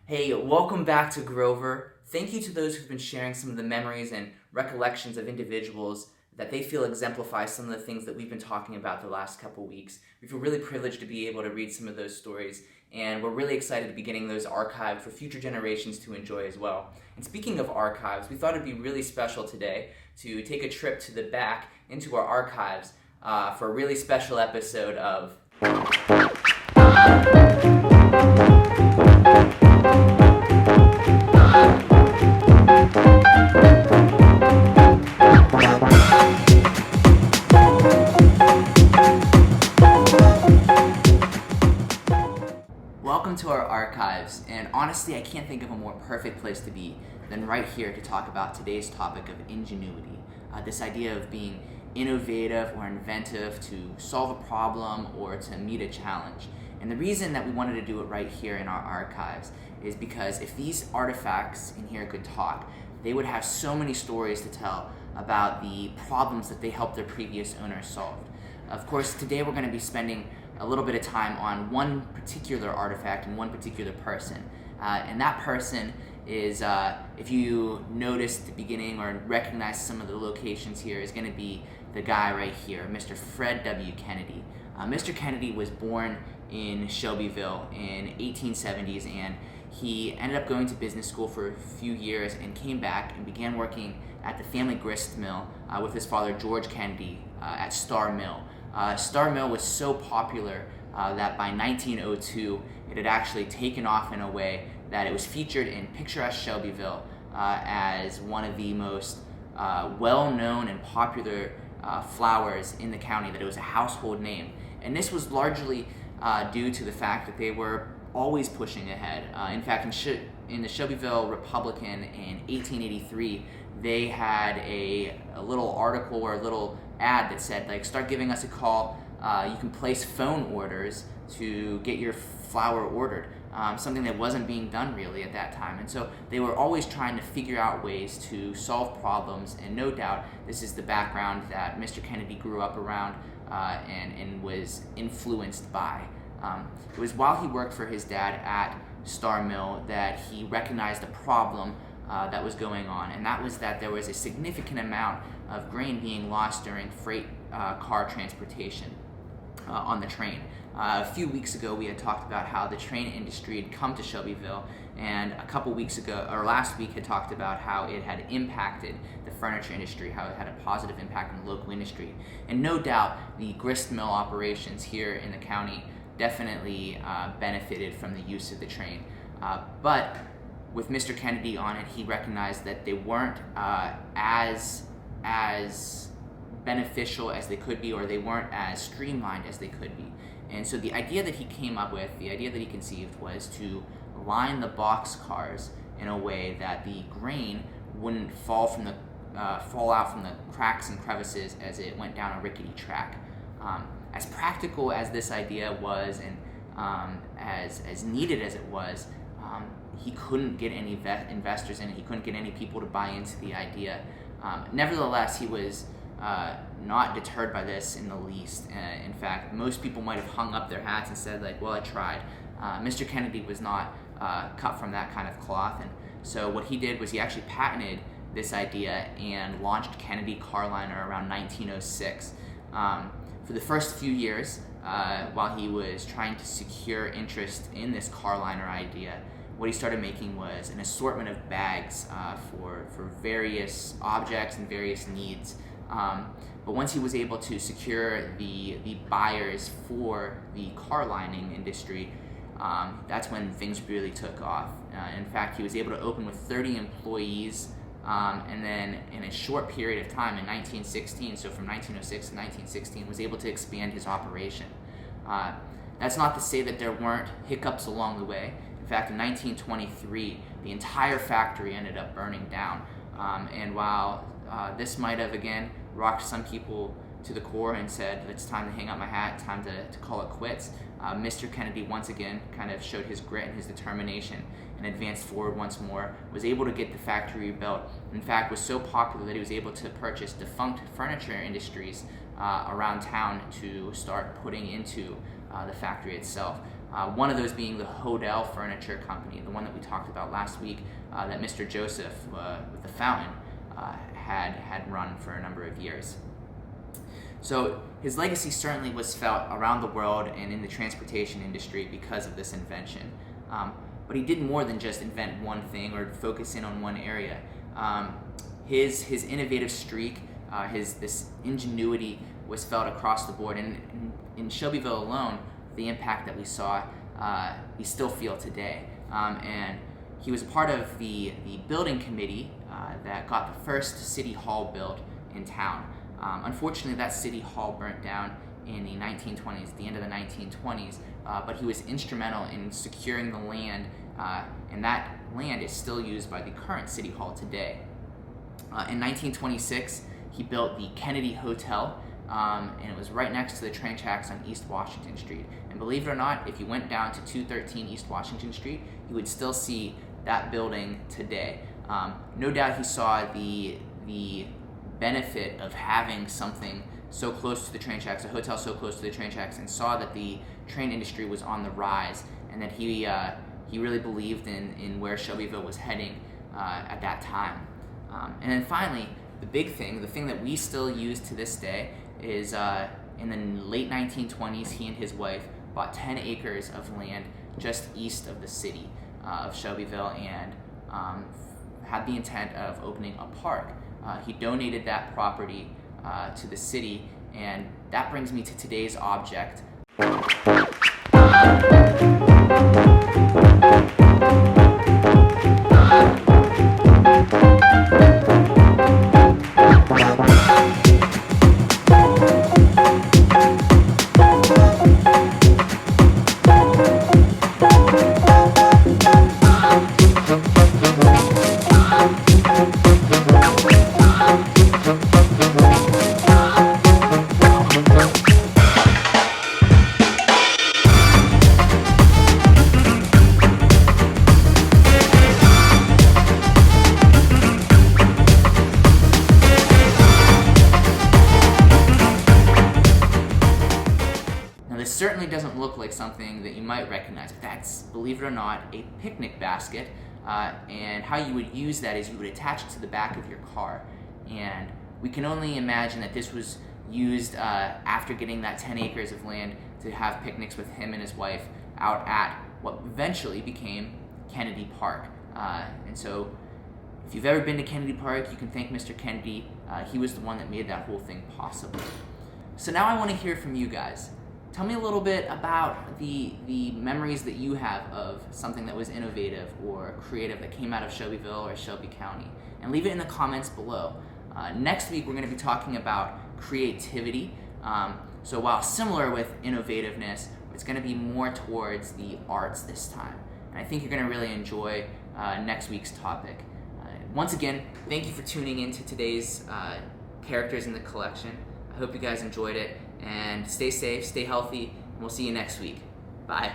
Hey, welcome back to Grover. Thank you to those who've been sharing some of the memories and recollections of individuals that they feel exemplify some of the things that we've been talking about the last couple weeks. We feel really privileged to be able to read some of those stories, and we're really excited to be getting those archived for future generations to enjoy as well. And speaking of archives, we thought it'd be really special today to take a trip to the back into our archives for a really special episode of Welcome to our archives, and honestly, I can't think of a more perfect place to be than right here to talk about today's topic of ingenuity. This idea of being innovative or inventive to solve a problem or to meet a challenge. And the reason that we wanted to do it right here in our archives is because if these artifacts in here could talk, they would have so many stories to tell about the problems that they helped their previous owners solve. Of course, today we're going to be spending a little bit of time on one particular artifact and one particular person. And that person is, if you noticed at the beginning or recognize some of the locations here, is going to be the guy right here, Mr. Fred W. Kennedy. Mr. Kennedy was born in Shelbyville in 1870s, and he ended up going to business school for a few years and came back and began working at the family grist mill with his father, George Kennedy, at Star Mill. Star Mill was so popular that by 1902 it had actually taken off in a way that it was featured in picturesque Shelbyville as one of the most well-known and popular flowers in the county, that it was a household name. And this was largely due to the fact that they were always pushing ahead. In fact, in the Shelbyville Republican in 1883, they had a little article or a little ad that said, like, start giving us a call. You can place phone orders to get your flower ordered. Something that wasn't being done really at that time. And so they were always trying to figure out ways to solve problems, and no doubt this is the background that Mr. Kennedy grew up around and was influenced by. It was while he worked for his dad at Star Mill that he recognized a problem that was going on, and that was that there was a significant amount of grain being lost during freight car transportation on the train. A few weeks ago, we had talked about how the train industry had come to Shelbyville, and a couple weeks ago, or last week, had talked about how it had impacted the furniture industry, how it had a positive impact on the local industry. And no doubt, the grist mill operations here in the county definitely benefited from the use of the train. But with Mr. Kennedy on it, he recognized that they weren't as beneficial as they could be, or they weren't as streamlined as they could be. And so the idea that he came up with, the idea that he conceived, was to line the boxcars in a way that the grain wouldn't fall out from the cracks and crevices as it went down a rickety track. As practical as this idea was, and as needed as it was, he couldn't get any investors in it. He couldn't get any people to buy into the idea. Nevertheless, he was not deterred by this in the least. In fact, most people might have hung up their hats and said, like, well, I tried. Mr. Kennedy was not cut from that kind of cloth, and so what he did was he actually patented this idea and launched Kennedy Carliner around 1906. For the first few years, while he was trying to secure interest in this Carliner idea, what he started making was an assortment of bags for various objects and various needs. But once he was able to secure the buyers for the car lining industry, that's when things really took off. In fact, he was able to open with 30 employees, and then in a short period of time, in 1916, so from 1906 to 1916, was able to expand his operation. That's not to say that there weren't hiccups along the way. In fact, in 1923, the entire factory ended up burning down. And while this might have, again, rocked some people to the core and said, it's time to hang up my hat, time to call it quits, Mr. Kennedy once again kind of showed his grit and his determination and advanced forward once more, was able to get the factory rebuilt. In fact, was so popular that he was able to purchase defunct furniture industries around town to start putting into the factory itself. One of those being the Hodel Furniture Company, the one that we talked about last week, that Mr. Joseph with the fountain had run for a number of years. So his legacy certainly was felt around the world and in the transportation industry because of this invention. But he did more than just invent one thing or focus in on one area. His innovative streak, this ingenuity was felt across the board. And in Shelbyville alone, the impact that we saw, we still feel today. And he was a part of the building committee that got the first city hall built in town. Unfortunately, that city hall burnt down in the 1920s, the end of the 1920s, but he was instrumental in securing the land, and that land is still used by the current city hall today. In 1926, he built the Kennedy Hotel, and it was right next to the train tracks on East Washington Street. And believe it or not, if you went down to 213 East Washington Street, you would still see that building today. No doubt he saw the benefit of having something so close to the train tracks, a hotel so close to the train tracks, and saw that the train industry was on the rise, and that he really believed in where Shelbyville was heading at that time. And then finally, the big thing, the thing that we still use to this day, is in the late 1920s, he and his wife bought 10 acres of land just east of the city of Shelbyville, and had the intent of opening a park. He donated that property to the city, and that brings me to today's object. This certainly doesn't look like something that you might recognize, but that's, believe it or not, a picnic basket. And how you would use that is you would attach it to the back of your car. And we can only imagine that this was used after getting that 10 acres of land to have picnics with him and his wife out at what eventually became Kennedy Park. And so if you've ever been to Kennedy Park, you can thank Mr. Kennedy. He was the one that made that whole thing possible. So now I want to hear from you guys. Tell me a little bit about the memories that you have of something that was innovative or creative that came out of Shelbyville or Shelby County, and leave it in the comments below. Next week we're going to be talking about creativity. So while similar with innovativeness, it's going to be more towards the arts this time. And I think you're going to really enjoy next week's topic. Once again, thank you for tuning in to today's characters in the collection. I hope you guys enjoyed it, and stay safe, stay healthy, and we'll see you next week. Bye.